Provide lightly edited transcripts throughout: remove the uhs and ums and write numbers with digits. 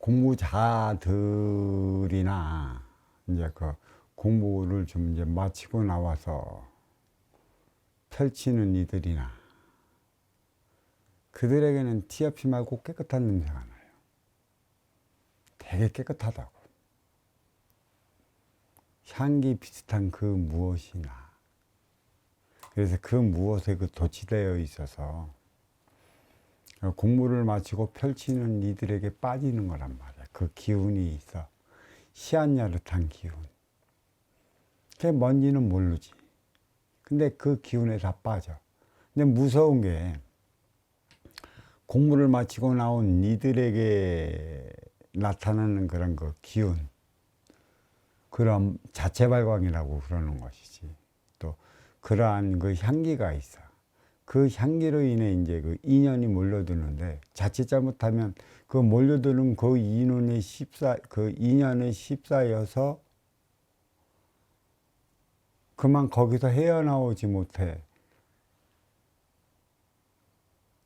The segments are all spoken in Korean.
공부자들이나 이제 그 공부를 좀 이제 마치고 나와서 펼치는 이들이나 그들에게는 티 없이 맑고 깨끗한 냄새가 나요. 되게 깨끗하다고. 향기 비슷한 그 무엇이나. 그래서 그 무엇에 그 도취되어 있어서 공부를 마치고 펼치는 이들에게 빠지는 거란 말이야. 그 기운이 있어. 희한야릇한 기운. 그게 뭔지는 모르지. 근데 그 기운에 다 빠져. 근데 무서운 게 공부를 마치고 나온 이들에게 나타나는 그런 그 기운. 그런 자체 발광이라고 그러는 것이지. 또 그러한 그 향기가 있어. 그 향기로 인해 이제 그 인연이 몰려드는데 자칫 잘못하면 그 몰려드는 그 인연에 휩싸여서 그만 거기서 헤어나오지 못해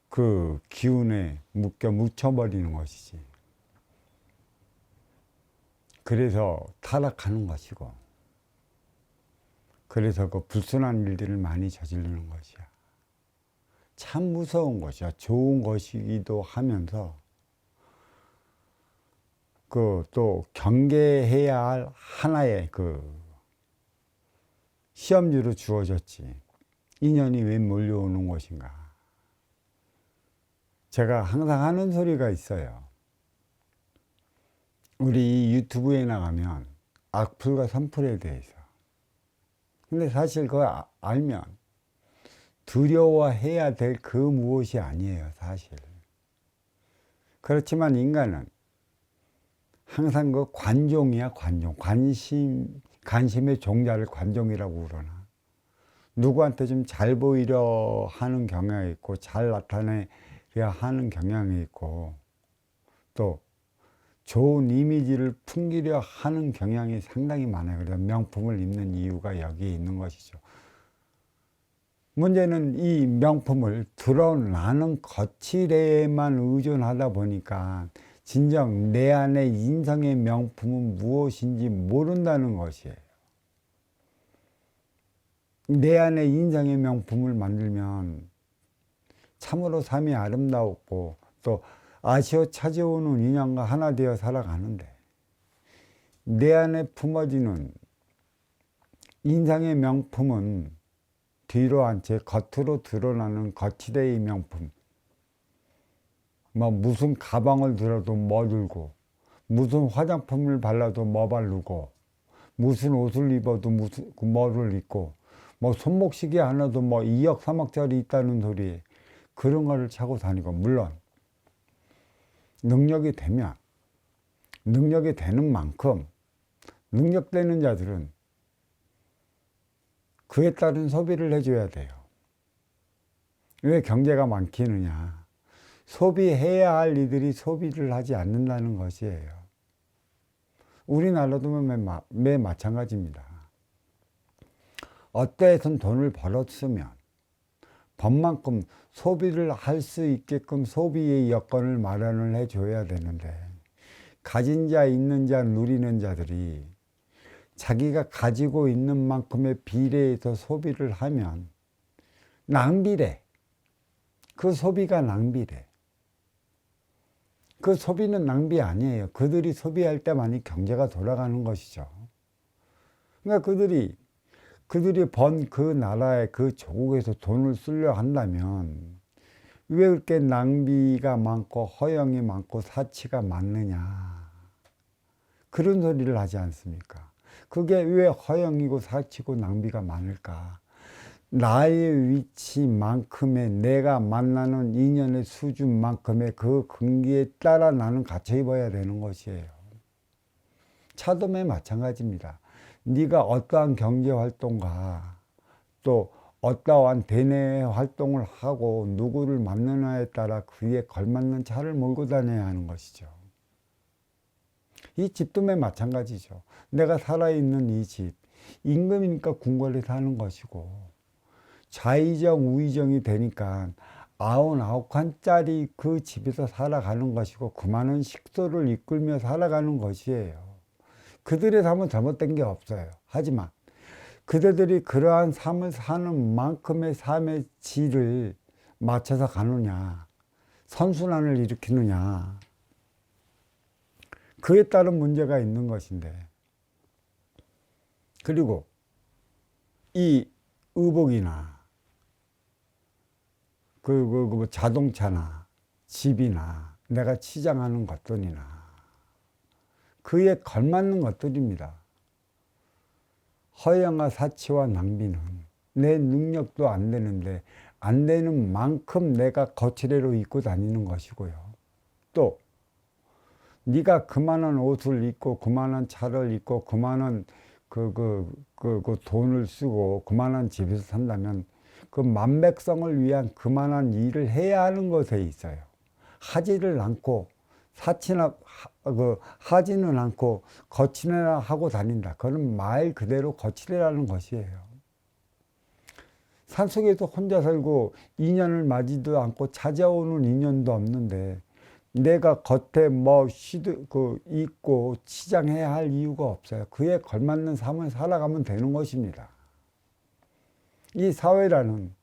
그 기운에 묻혀버리는 것이지. 그래서 타락하는 것이고, 그래서 그 불순한 일들을 많이 저지르는 것이야. 참 무서운 것이야. 좋은 것이기도 하면서 그 또 경계해야 할 하나의 그 시험지로 주어졌지. 인연이 왜 몰려오는 것인가. 제가 항상 하는 소리가 있어요. 우리 유튜브에 나가면 악플과 선플에 대해서. 근데 사실 그거 알면 두려워해야 될 그 무엇이 아니에요, 사실. 그렇지만 인간은 항상 그 관종이야, 관종. 관심의 종자를 관종이라고 그러나. 누구한테 좀 잘 보이려 하는 경향이 있고, 잘 나타내려 하는 경향이 있고, 또 좋은 이미지를 풍기려 하는 경향이 상당히 많아요. 그래서 명품을 입는 이유가 여기에 있는 것이죠. 문제는 이 명품을 드러나는 거칠에만 의존하다 보니까 진정 내 안의 인성의 명품은 무엇인지 모른다는 것이에요. 내 안의 인성의 명품을 만들면 참으로 삶이 아름다웠고 또 아쉬워 찾아오는 인연과 하나 되어 살아가는데 내 안에 품어지는 인상의 명품은 뒤로 한 채 겉으로 드러나는 거치대의 명품. 뭐 무슨 가방을 들어도 뭐 들고 무슨 화장품을 발라도 뭐 바르고 무슨 옷을 입어도 무슨 뭐를 입고 뭐 손목시계 하나도 뭐 2억 3억짜리 있다는 소리 그런 거를 차고 다니고 물론 능력이 되면 능력이 되는 만큼 능력되는 자들은 그에 따른 소비를 해줘야 돼요. 왜 경제가 많기느냐. 소비해야 할 이들이 소비를 하지 않는다는 것이에요. 우리나라도 매 마찬가지입니다. 어떠해선 돈을 벌었으면 법만큼 소비를 할 수 있게끔 소비의 여건을 마련을 해줘야 되는데 가진 자, 있는 자, 누리는 자들이 자기가 가지고 있는 만큼의 비례해서 소비를 하면 낭비래. 그 소비가 낭비래. 그 소비는 낭비 아니에요. 그들이 소비할 때만이 경제가 돌아가는 것이죠. 그러니까 그들이 번 그 나라의 그 조국에서 돈을 쓰려 한다면 왜 그렇게 낭비가 많고 허영이 많고 사치가 많느냐. 그런 소리를 하지 않습니까? 그게 왜 허영이고 사치고 낭비가 많을까? 나의 위치만큼의 내가 만나는 인연의 수준만큼의 그 근기에 따라 나는 갖춰 입어야 되는 것이에요. 차도매 마찬가지입니다. 네가 어떠한 경제활동과 또 어떠한 대내 활동을 하고 누구를 만나느냐에 따라 그에 걸맞는 차를 몰고 다녀야 하는 것이죠. 이 집도 마찬가지죠. 내가 살아있는 이 집, 임금이니까 궁궐에 사는 것이고 좌의정 우의정이 되니까 99칸짜리 그 집에서 살아가는 것이고 그 많은 식소를 이끌며 살아가는 것이에요. 그들의 삶은 잘못된 게 없어요. 하지만 그대들이 그러한 삶을 사는 만큼의 삶의 질을 맞춰서 가느냐, 선순환을 일으키느냐, 그에 따른 문제가 있는 것인데, 그리고 이 의복이나 뭐 자동차나 집이나 내가 치장하는 것들이나 그에 걸맞는 것들입니다. 허영과 사치와 낭비는 내 능력도 안 되는데 안 되는 만큼 내가 거치대로 입고 다니는 것이고요. 또 네가 그만한 옷을 입고 그만한 차를 입고 그만한 그 돈을 쓰고 그만한 집에서 산다면 그 만백성을 위한 그만한 일을 해야 하는 것에 있어요. 하지를 않고 사치나 하지는 않고 거치내라 하고 다닌다. 그건 말 그대로 거치내라는 것이에요. 산속에서 혼자 살고 인연을 맞이도 않고 찾아오는 인연도 없는데 내가 겉에 뭐 입고 치장해야 할 이유가 없어요. 그에 걸맞는 삶을 살아가면 되는 것입니다. 이 사회라는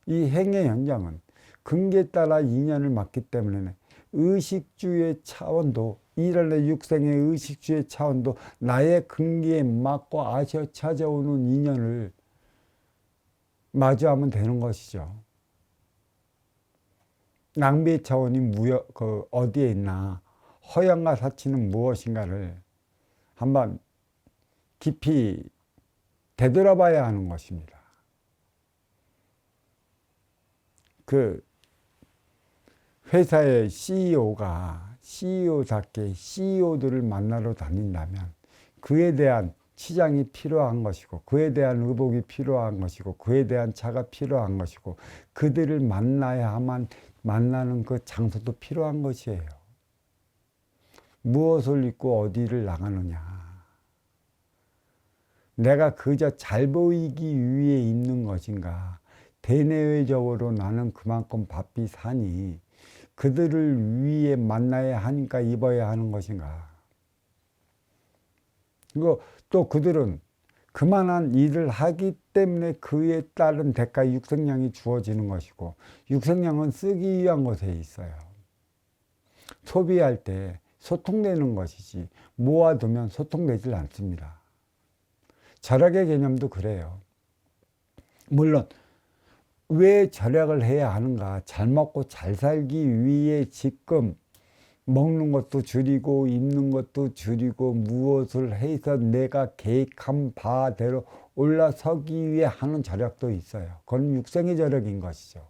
이 행의 현장은 근기에 따라 인연을 맞기 때문에 의식주의 차원도 일원의 육생의 의식주의 차원도 나의 근기에 맞고 아셔 찾아오는 인연을 마주하면 되는 것이죠. 낭비의 차원이 어디에 있나, 허영과 사치는 무엇인가를 한번 깊이 되돌아봐야 하는 것입니다. 그 회사의 CEO가 CEO답게 CEO들을 만나러 다닌다면 그에 대한 치장이 필요한 것이고 그에 대한 의복이 필요한 것이고 그에 대한 차가 필요한 것이고 그들을 만나야만 만나는 그 장소도 필요한 것이에요. 무엇을 입고 어디를 나가느냐. 내가 그저 잘 보이기 위해 입는 것인가. 대내외적으로 나는 그만큼 바삐 사니 그들을 위해 만나야 하니까 입어야 하는 것인가. 그리고 또 그들은 그만한 일을 하기 때문에 그에 따른 대가 육생량이 주어지는 것이고 육생량은 쓰기 위한 것에 있어요. 소비할 때 소통되는 것이지 모아두면 소통되질 않습니다. 절약의 개념도 그래요. 물론 왜 절약을 해야 하는가? 잘 먹고 잘 살기 위해 지금 먹는 것도 줄이고 입는 것도 줄이고 무엇을 해서 내가 계획한 바대로 올라서기 위해 하는 절약도 있어요. 그건 육생의 절약인 것이죠.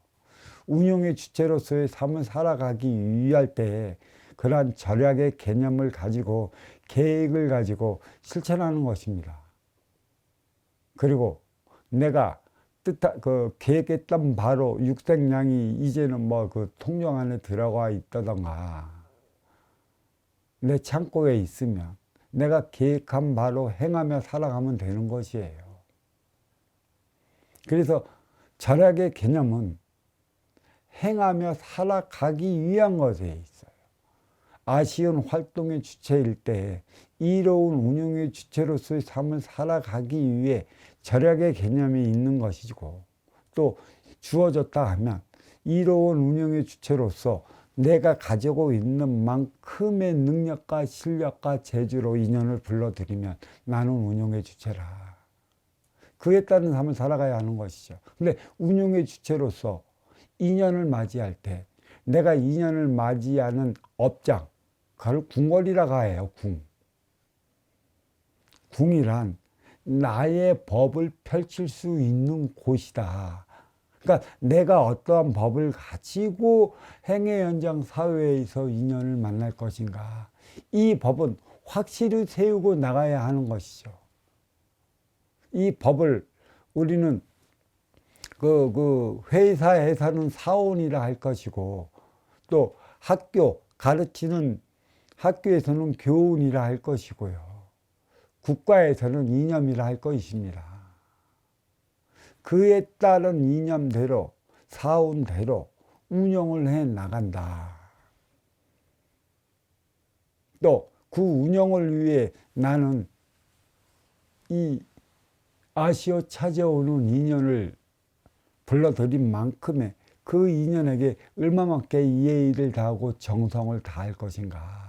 운용의 주체로서의 삶을 살아가기 위할 때 그러한 절약의 개념을 가지고 계획을 가지고 실천하는 것입니다. 그리고 내가 계획했던 바로 육생량이 이제는 통장 안에 들어가 있다던가 내 창고에 있으면 내가 계획한 바로 행하며 살아가면 되는 것이에요. 그래서 절약의 개념은 행하며 살아가기 위한 것에 있어요. 아쉬운 활동의 주체일 때 이로운 운용의 주체로서의 삶을 살아가기 위해 절약의 개념이 있는 것이고 또 주어졌다 하면 이로운 운용의 주체로서 내가 가지고 있는 만큼의 능력과 실력과 재주로 인연을 불러들이면 나는 운용의 주체라. 그에 따른 삶을 살아가야 하는 것이죠. 근데 운용의 주체로서 인연을 맞이할 때 내가 인연을 맞이하는 업장, 그걸 궁궐이라고 해요. 궁이란 나의 법을 펼칠 수 있는 곳이다. 그러니까 내가 어떠한 법을 가지고 행의 현장 사회에서 인연을 만날 것인가. 이 법은 확실히 세우고 나가야 하는 것이죠. 이 법을 우리는 회사에서는 사원이라 할 것이고 또 가르치는 학교에서는 교훈이라 할 것이고요. 국가에서는 이념이라 할 것입니다. 그에 따른 이념대로 사온 대로 운영을 해 나간다. 또 그 운영을 위해 나는 이 아쉬워 찾아오는 인연을 불러들인 만큼의 그 인연에게 얼마만큼 예의를 다하고 정성을 다할 것인가.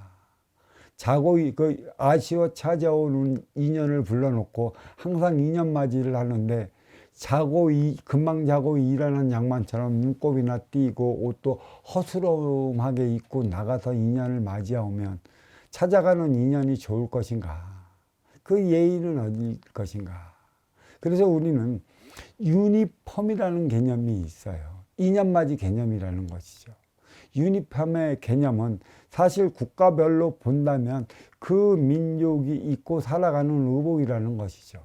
그 아쉬워 찾아오는 인연을 불러놓고 항상 인연 맞이를 하는데 금방 자고 일하는 양반처럼 눈곱이나 띄고 옷도 허스름하게 입고 나가서 인연을 맞이하면 찾아가는 인연이 좋을 것인가. 그 예의는 어디일 것인가. 그래서 우리는 유니폼이라는 개념이 있어요. 인연맞이 개념이라는 것이죠. 유니폼의 개념은 사실 국가별로 본다면 그 민족이 입고 살아가는 의복이라는 것이죠.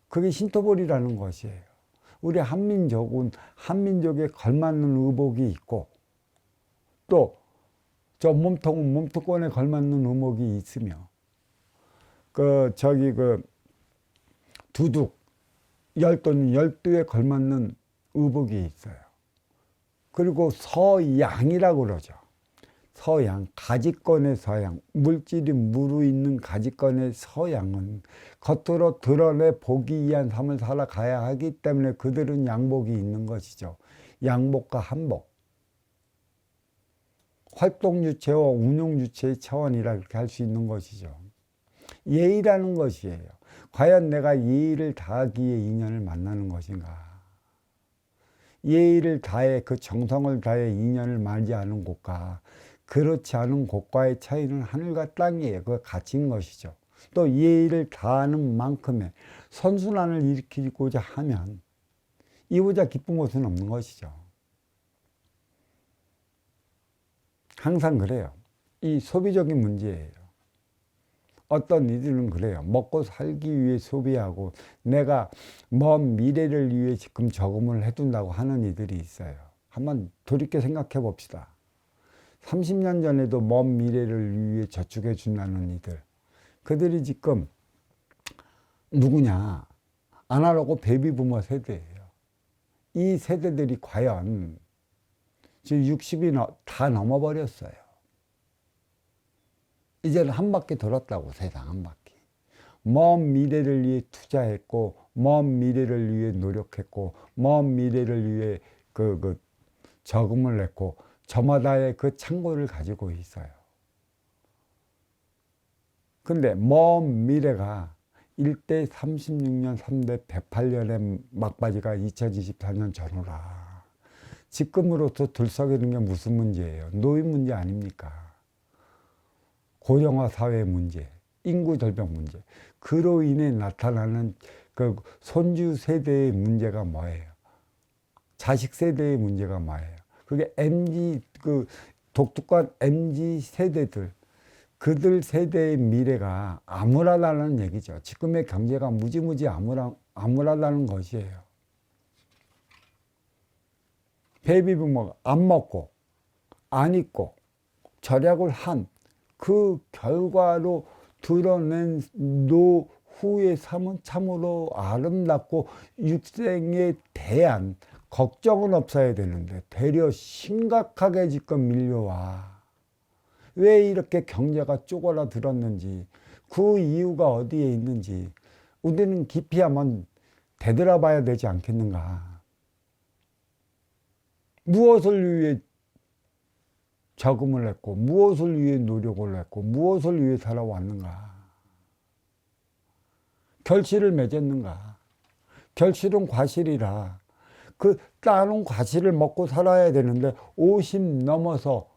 그게 신토불이라는 것이에요. 우리 한민족은 한민족에 걸맞는 의복이 있고 또 저 몸통은 몸통권에 걸맞는 의복이 있으며 두둑 또는 열두에 걸맞는 의복이 있어요. 그리고 서양이라고 그러죠. 서양, 가지권의 서양, 물질이 무르있는 가지권의 서양은 겉으로 드러내 보기 위한 삶을 살아가야 하기 때문에 그들은 양복이 있는 것이죠. 양복과 한복. 활동주체와 운용주체의 차원이라 그렇게 할 수 있는 것이죠. 예의라는 것이에요. 과연 내가 예의를 다하기에 인연을 만나는 것인가? 예의를 다해 그 정성을 다해 인연을 맞이하는 곳과 그렇지 않은 곳과의 차이는 하늘과 땅이에요. 그거 가치인 것이죠. 또 예의를 다하는 만큼의 선순환을 일으키고자 하면 이보다 기쁜 것은 없는 것이죠. 항상 그래요. 이 소비적인 문제예요. 어떤 이들은 그래요. 먹고 살기 위해 소비하고 내가 먼 미래를 위해 지금 저금을 해둔다고 하는 이들이 있어요. 한번 돌이켜 생각해 봅시다. 30년 전에도 먼 미래를 위해 저축해 준다는 이들. 그들이 지금 누구냐? 아날로그 베이비부머 세대예요. 이 세대들이 과연 지금 60이 다 넘어버렸어요. 이제는 한 바퀴 돌았다고, 세상 한 바퀴. 먼 미래를 위해 투자했고, 먼 미래를 위해 노력했고, 먼 미래를 위해 저금을 했고, 저마다의 그 창고를 가지고 있어요. 근데 먼 미래가 1대 36년, 3대 108년의 막바지가 2024년 전후라. 지금으로부터 들썩이는 게 무슨 문제예요? 노인 문제 아닙니까? 고령화 사회 문제, 인구 절벽 문제. 그로 인해 나타나는 그 손주 세대의 문제가 뭐예요? 자식 세대의 문제가 뭐예요? 그게 MZ, 독특한 MZ 세대들, 그들 세대의 미래가 암울하다는 얘기죠. 지금의 경제가 무지무지 암울하다는 것이에요. 베이비부머가 안 먹고 안 입고 절약을 한 그 결과로 드러낸 노후의 삶은 참으로 아름답고 육생에 대한 걱정은 없어야 되는데 되려 심각하게 지금 밀려와. 왜 이렇게 경제가 쪼그라들었는지, 그 이유가 어디에 있는지 우리는 깊이 한번 되돌아봐야 되지 않겠는가. 무엇을 위해 저금을 했고, 무엇을 위해 노력을 했고, 무엇을 위해 살아왔는가. 결실을 맺었는가. 결실은 과실이라. 그 따놓은 과실을 먹고 살아야 되는데 50 넘어서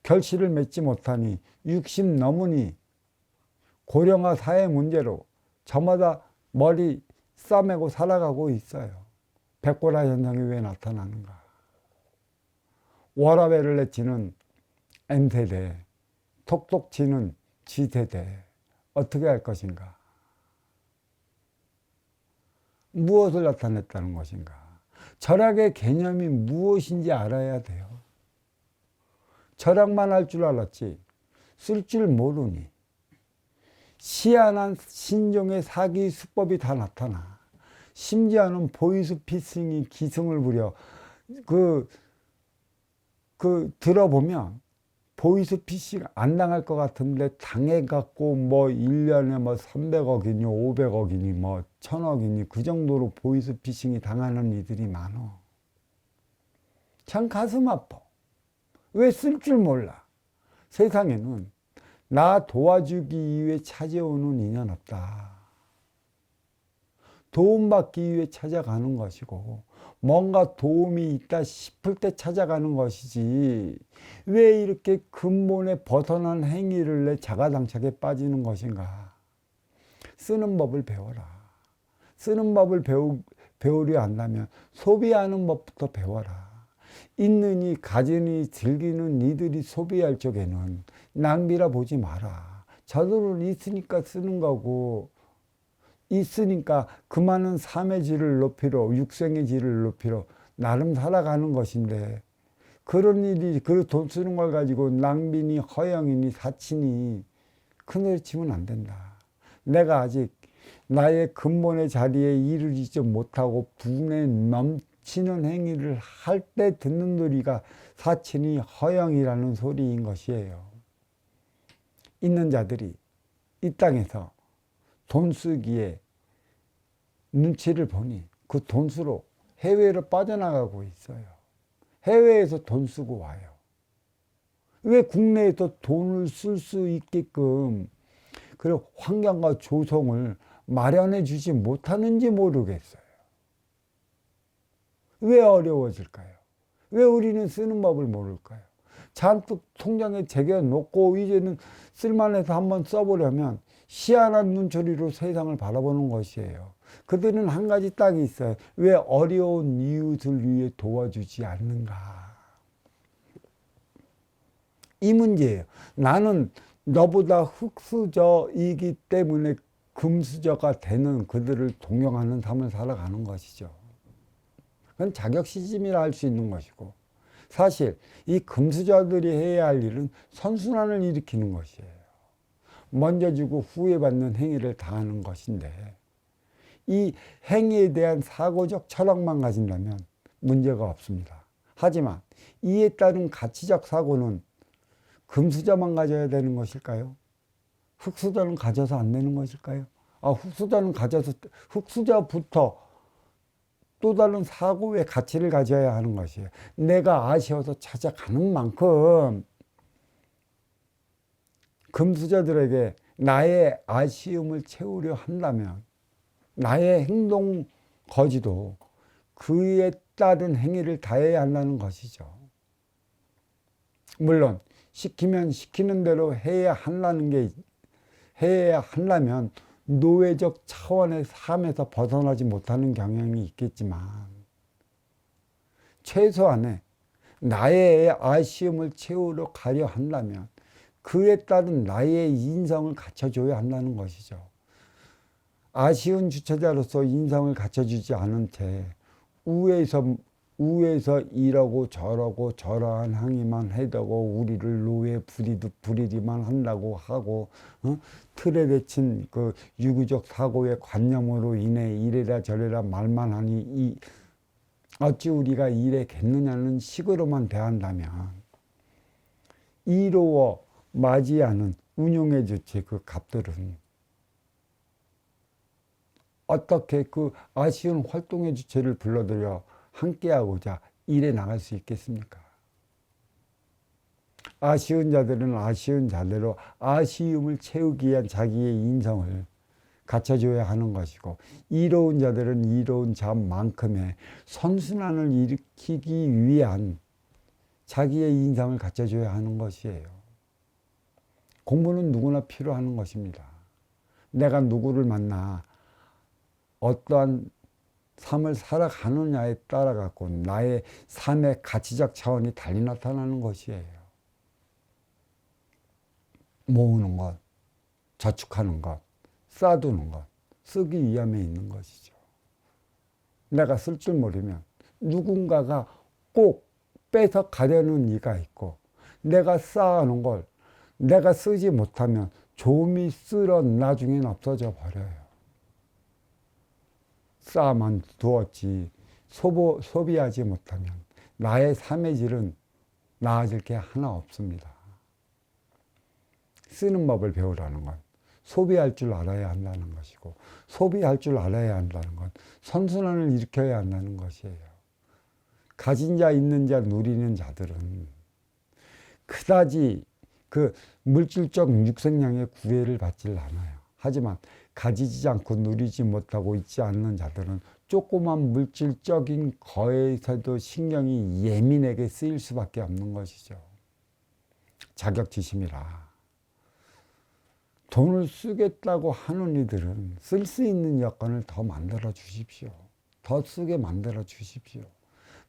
결실을 맺지 못하니 60 넘으니 고령화 사회 문제로 저마다 머리 싸매고 살아가고 있어요. 백고라 현상이 왜 나타나는가. 워라밸을 내치는 M세대, 톡톡 치는 G세대, 어떻게 할 것인가? 무엇을 나타냈다는 것인가? 절약의 개념이 무엇인지 알아야 돼요. 절약만 할 줄 알았지 쓸 줄 모르니 희한한 신종의 사기 수법이 다 나타나. 심지어는 보이스피싱이 기승을 부려 그, 들어보면 보이스피싱 안 당할 것 같은데 당해갖고 뭐 1년에 뭐 300억이니 500억이니 뭐 1000억이니 그 정도로 보이스피싱이 당하는 이들이 많어. 참 가슴 아파. 왜 쓸 줄 몰라. 세상에는 나 도와주기 위해 찾아오는 인연 없다. 도움받기 위해 찾아가는 것이고 뭔가 도움이 있다 싶을 때 찾아가는 것이지 왜 이렇게 근본에 벗어난 행위를 내 자가당착에 빠지는 것인가. 쓰는 법을 배워라. 쓰는 법을 배우려 한다면 소비하는 법부터 배워라. 있느니 가지니 즐기는 이들이 소비할 적에는 낭비라 보지 마라. 저들은 있으니까 쓰는 거고 있으니까 그 많은 삶의 질을 높이러 육생의 질을 높이러 나름 살아가는 것인데 그런 일이 그 돈 쓰는 걸 가지고 낭비니 허영이니 사치니 큰소리 치면 안 된다. 내가 아직 나의 근본의 자리에 이르지 못하고 분에 넘치는 행위를 할 때 듣는 소리가 사치니 허영이라는 소리인 것이에요. 있는 자들이 이 땅에서 돈 쓰기에 눈치를 보니 그 돈 쓰러 해외로 빠져나가고 있어요. 해외에서 돈 쓰고 와요. 왜 국내에서 돈을 쓸 수 있게끔 그리고 환경과 조성을 마련해 주지 못하는지 모르겠어요. 왜 어려워질까요? 왜 우리는 쓰는 법을 모를까요? 잔뜩 통장에 제껴놓고 이제는 쓸만해서 한번 써보려면 희한한 눈초리로 세상을 바라보는 것이에요. 그들은 한 가지 딱이 있어요. 왜 어려운 이웃을 위해 도와주지 않는가? 이 문제예요. 나는 너보다 흙수저이기 때문에 금수저가 되는 그들을 동경하는 삶을 살아가는 것이죠. 그건 자격시심이라 할 수 있는 것이고 사실 이 금수저들이 해야 할 일은 선순환을 일으키는 것이에요. 먼저 주고 후에 받는 행위를 다하는 것인데 이 행위에 대한 사고적 철학만 가진다면 문제가 없습니다. 하지만 이에 따른 가치적 사고는 금수저만 가져야 되는 것일까요? 흙수저는 가져서 안 되는 것일까요? 흙수저는 가져서 흙수저부터 또 다른 사고의 가치를 가져야 하는 것이에요. 내가 아쉬워서 찾아가는 만큼 금수저들에게 나의 아쉬움을 채우려 한다면 나의 행동 거지도 그에 따른 행위를 다해야 한다는 것이죠. 물론 시키면 시키는 대로 해야 한다면 노예적 차원의 삶에서 벗어나지 못하는 경향이 있겠지만 최소한의 나의 아쉬움을 채우러 가려 한다면 그에 따른 나의 인성을 갖춰줘야 한다는 것이죠. 아쉬운 주체자로서 인성을 갖춰주지 않은 채 우에서 이러고 저러고 저러한 행위만 해도고 우리를 노예 부리기만 한다고 하고 틀에 맺힌 그 유구적 사고의 관념으로 인해 이래라 저래라 말만 하니 어찌 우리가 이래겠느냐는 식으로만 대한다면 이로워 맞이 않은 운용의 주체 그 값들은 어떻게 그 아쉬운 활동의 주체를 불러들여 함께하고자 일해 나갈 수 있겠습니까? 아쉬운 자들은 아쉬운 자대로 아쉬움을 채우기 위한 자기의 인성을 갖춰줘야 하는 것이고 이로운 자들은 이로운 자만큼의 선순환을 일으키기 위한 자기의 인성을 갖춰줘야 하는 것이에요. 공부는 누구나 필요한 것입니다. 내가 누구를 만나 어떠한 삶을 살아가느냐에 따라 갖고 나의 삶의 가치적 차원이 달리 나타나는 것이에요. 모으는 것, 저축하는 것, 쌓아두는 것, 쓰기 위함에 있는 것이죠. 내가 쓸 줄 모르면 누군가가 꼭 뺏어 가려는 이가 있고 내가 쌓아놓은 걸 내가 쓰지 못하면 좀이 쓸어 나중엔 없어져 버려요. 쌓아만 두었지 소비하지 못하면 나의 삶의 질은 나아질 게 하나 없습니다. 쓰는 법을 배우라는 건 소비할 줄 알아야 한다는 것이고, 소비할 줄 알아야 한다는 건 선순환을 일으켜야 한다는 것이에요. 가진 자, 있는 자, 누리는 자들은 그다지 그 물질적 육생량의 구애를 받질 않아요. 하지만 가지지 않고 누리지 못하고 있지 않는 자들은 조그만 물질적인 거에서도 신경이 예민하게 쓰일 수밖에 없는 것이죠. 자격지심이라. 돈을 쓰겠다고 하는 이들은 쓸 수 있는 여건을 더 만들어 주십시오. 더 쓰게 만들어 주십시오.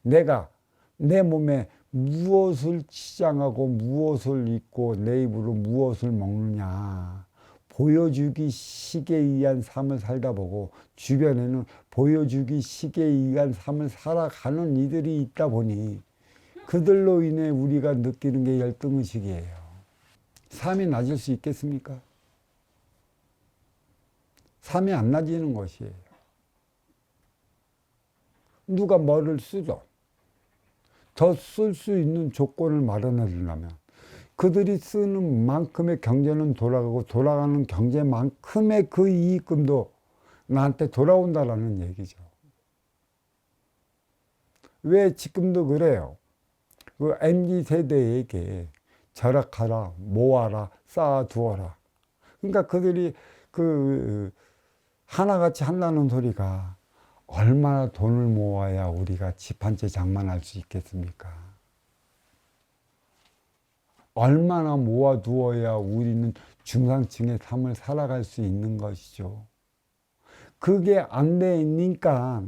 내가 내 몸에 무엇을 치장하고 무엇을 입고 내 입으로 무엇을 먹느냐 보여주기 식에 의한 삶을 살다 보고, 주변에는 보여주기 식에 의한 삶을 살아가는 이들이 있다 보니 그들로 인해 우리가 느끼는 게 열등의식이에요. 삶이 낮을 수 있겠습니까? 삶이 안 낮아지는 것이에요. 누가 뭐를 쓰든 더 쓸 수 있는 조건을 마련해 주려면 그들이 쓰는 만큼의 경제는 돌아가고, 돌아가는 경제만큼의 그 이익금도 나한테 돌아온다라는 얘기죠. 왜 지금도 그래요? 그 MZ세대에게 절약하라, 모아라, 쌓아두어라. 그러니까 그들이 그 하나같이 한다는 소리가 얼마나 돈을 모아야 우리가 집 한 채 장만할 수 있겠습니까? 얼마나 모아두어야 우리는 중상층의 삶을 살아갈 수 있는 것이죠. 그게 안 되니까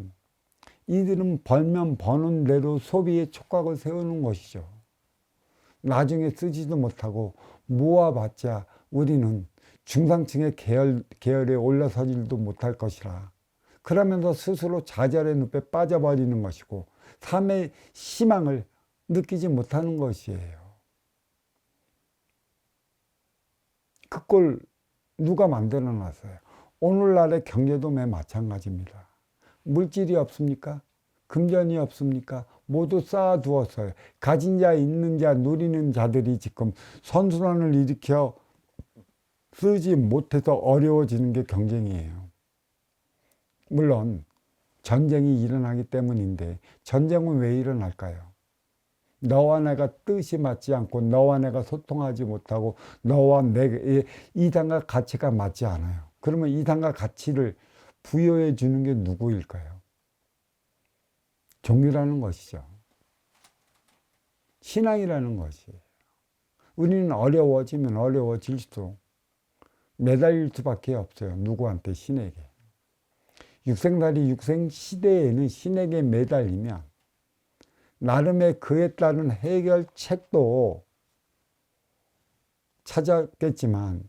이들은 벌면 버는 대로 소비의 촉각을 세우는 것이죠. 나중에 쓰지도 못하고 모아봤자 우리는 중상층의 계열에 올라서지도 못할 것이라, 그러면서 스스로 좌절의 늪에 빠져버리는 것이고 삶의 희망을 느끼지 못하는 것이에요. 그 꼴 누가 만들어 놨어요? 오늘날의 경제도 매 마찬가지입니다. 물질이 없습니까? 금전이 없습니까? 모두 쌓아두었어요. 가진 자, 있는 자, 누리는 자들이 지금 선순환을 일으켜 쓰지 못해서 어려워지는 게 경쟁이에요. 물론 전쟁이 일어나기 때문인데, 전쟁은 왜 일어날까요? 너와 내가 뜻이 맞지 않고 너와 내가 소통하지 못하고 너와 내 이상과 가치가 맞지 않아요. 그러면 이상과 가치를 부여해 주는 게 누구일까요? 종교라는 것이죠. 신앙이라는 것이에요. 우리는 어려워지면 어려워질수록 매달릴 수밖에 없어요. 누구한테? 신에게. 육생살이 육생시대에는 신에게 매달리면 나름의 그에 따른 해결책도 찾았겠지만,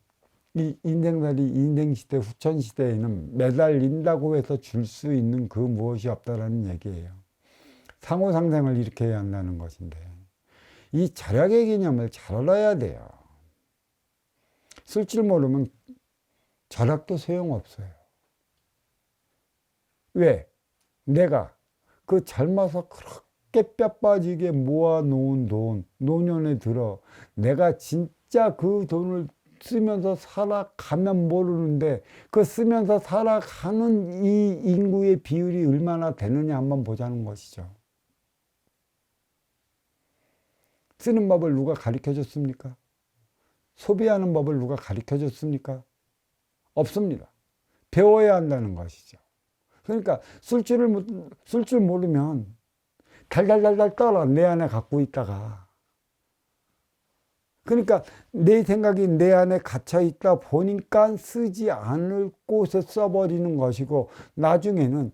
이 인생살이 인생시대, 후천시대에는 매달린다고 해서 줄 수 있는 그 무엇이 없다라는 얘기예요. 상호상생을 일으켜야 한다는 것인데, 이 절약의 개념을 잘 알아야 돼요. 쓸 줄 모르면 절약도 소용없어요. 왜? 내가 그 젊어서 그렇게 뼈 빠지게 모아놓은 돈, 노년에 들어 내가 진짜 그 돈을 쓰면서 살아가면 모르는데, 그 쓰면서 살아가는 이 인구의 비율이 얼마나 되느냐 한번 보자는 것이죠. 쓰는 법을 누가 가르쳐 줬습니까? 소비하는 법을 누가 가르쳐 줬습니까? 없습니다. 배워야 한다는 것이죠. 그러니까 쓸 줄 모르면 달달달달 떨어 내 안에 갖고 있다가, 그러니까 내 생각이 내 안에 갇혀 있다 보니까 쓰지 않을 곳에 써버리는 것이고, 나중에는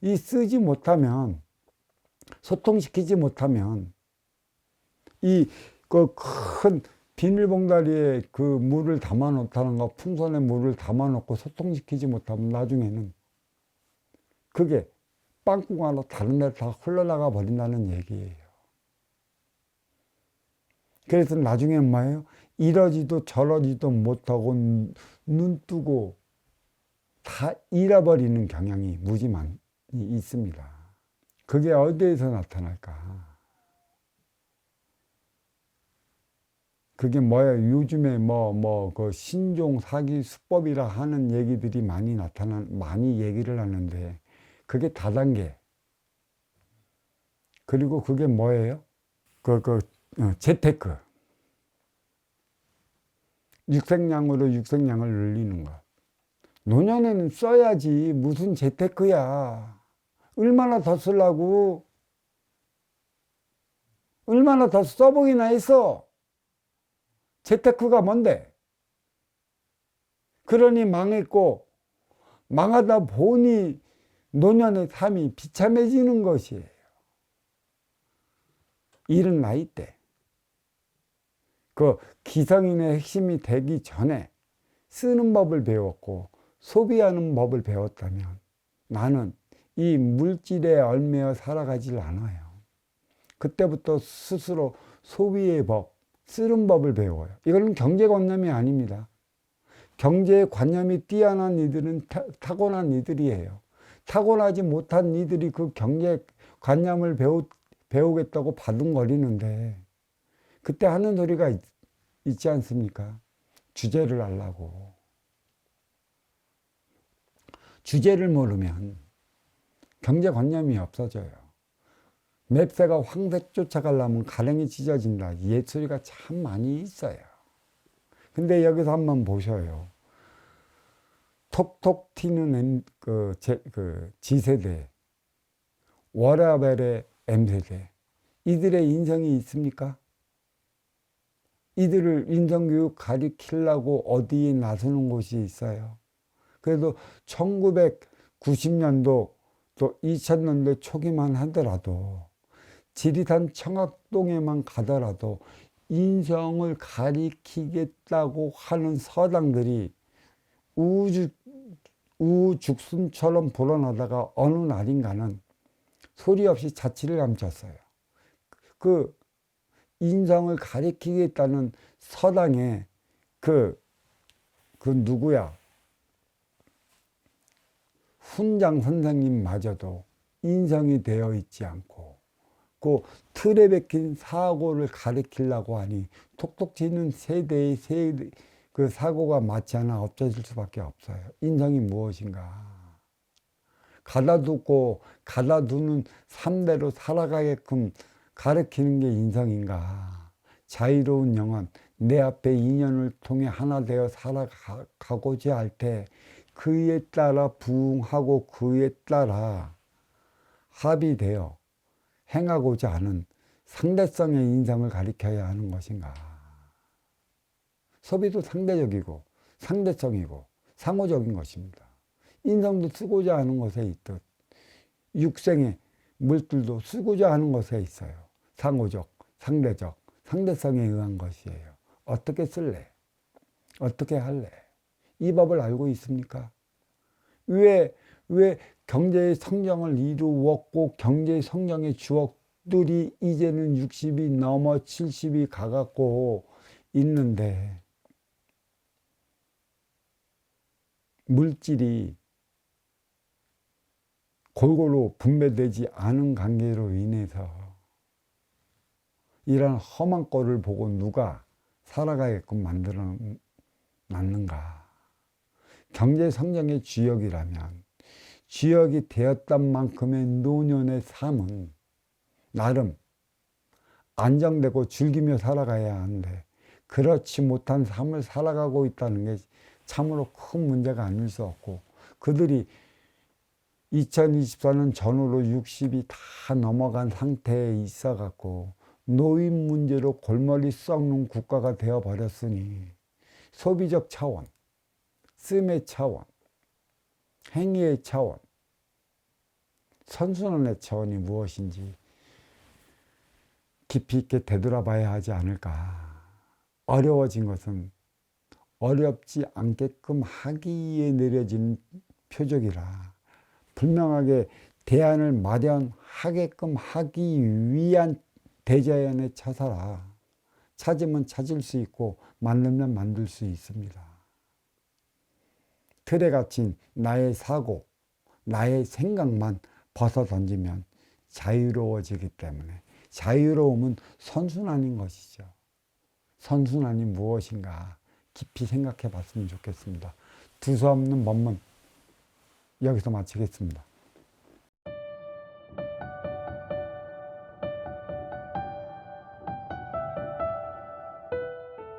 이 쓰지 못하면, 소통시키지 못하면 이 그 큰 비닐봉다리에 그 물을 담아 놓다는 거, 풍선에 물을 담아 놓고 소통시키지 못하면 나중에는 그게 빵꾸가 다른 데로 다 흘러나가 버린다는 얘기예요. 그래서 나중에 뭐예요? 이러지도 저러지도 못하고 눈 뜨고 다 잃어버리는 경향이 무지 많이 있습니다. 그게 어디에서 나타날까? 그게 뭐야? 요즘에 그 신종 사기 수법이라 하는 얘기들이 많이 얘기를 하는데, 그게 다단계. 그리고 그게 뭐예요? 재테크. 육색량을 늘리는 것. 노년에는 써야지. 무슨 재테크야. 얼마나 더 쓰려고? 얼마나 더 써보기나 했어? 재테크가 뭔데? 그러니 망했고, 망하다 보니 노년의 삶이 비참해지는 것이에요. 이른 나이 때. 그 기성인의 핵심이 되기 전에 쓰는 법을 배웠고 소비하는 법을 배웠다면 나는 이 물질에 얽매여 살아가질 않아요. 그때부터 스스로 소비의 법, 쓰는 법을 배워요. 이거는 경제관념이 아닙니다. 경제관념이 뛰어난 이들은 타고난 이들이에요. 타고나지 못한 이들이 그 경제관념을 배우겠다고 바둥거리는데 그때 하는 소리가 있지 않습니까? 주제를 알라고. 주제를 모르면 경제관념이 없어져요. 맵새가 황색 쫓아가려면 가랭이 찢어진다. 옛 소리가 참 많이 있어요. 근데 여기서 한번 보셔요. 톡톡 튀는 G세대, 워라벨의 M세대. 이들의 인성이 있습니까? 이들을 인성교육 가르치려고 어디에 나서는 곳이 있어요. 그래도 1990년도 또 2000년대 초기만 하더라도 지리산 청학동에만 가더라도 인성을 가리키겠다고 하는 서당들이 우죽순처럼 불어나다가 어느 날인가는 소리 없이 자취를 감췄어요. 그 인성을 가리키겠다는 서당에 그 누구야? 훈장 선생님마저도 인성이 되어 있지 않고 그 틀에 박힌 사고를 가리키려고 하니 톡톡 튀는 세대의 그 사고가 맞지 않아 없어질 수밖에 없어요. 인성이 무엇인가? 가다두는 삶대로 살아가게끔 가르치는 게 인성인가? 자유로운 영혼, 내 앞에 인연을 통해 하나 되어 살아가고자 할 때 그에 따라 부응하고 그에 따라 합의되어 행하고자 하는 상대성의 인성을 가리켜야 하는 것인가? 소비도 상대적이고 상대성이고 상호적인 것입니다. 인성도 쓰고자 하는 것에 있듯 육생의 물질도 쓰고자 하는 것에 있어요. 상호적, 상대적, 상대성에 의한 것이에요. 어떻게 쓸래? 어떻게 할래? 이 법을 알고 있습니까? 왜 경제의 성장을 이루었고 경제의 성장의 주역들이 이제는 60이 넘어 70이 가갖고 있는데 물질이 골고루 분배되지 않은 관계로 인해서 이런 험한 꼴을 보고 누가 살아가게끔 만들어 놨는가? 경제 성장의 주역이라면 주역이 되었단 만큼의 노년의 삶은 나름 안정되고 즐기며 살아가야 하는데 그렇지 못한 삶을 살아가고 있다는 게 참으로 큰 문제가 아닐 수 없고 그들이 2024년 전후로 60이 다 넘어간 상태에 있어 갖고 노인 문제로 골머리 썩는 국가가 되어 버렸으니 소비적 차원, 씀의 차원, 행위의 차원, 선순환의 차원이 무엇인지 깊이 있게 되돌아봐야 하지 않을까. 어려워진 것은 어렵지 않게끔 하기에 내려진 표적이라 분명하게 대안을 마련하게끔 하기 위한 대자연의 처사라. 찾으면 찾을 수 있고 만들면 만들 수 있습니다. 틀에 갇힌 나의 사고, 나의 생각만 벗어 던지면 자유로워지기 때문에 자유로움은 선순환인 것이죠. 선순환이 무엇인가 깊이 생각해 봤으면 좋겠습니다. 두서없는 법문 여기서 마치겠습니다.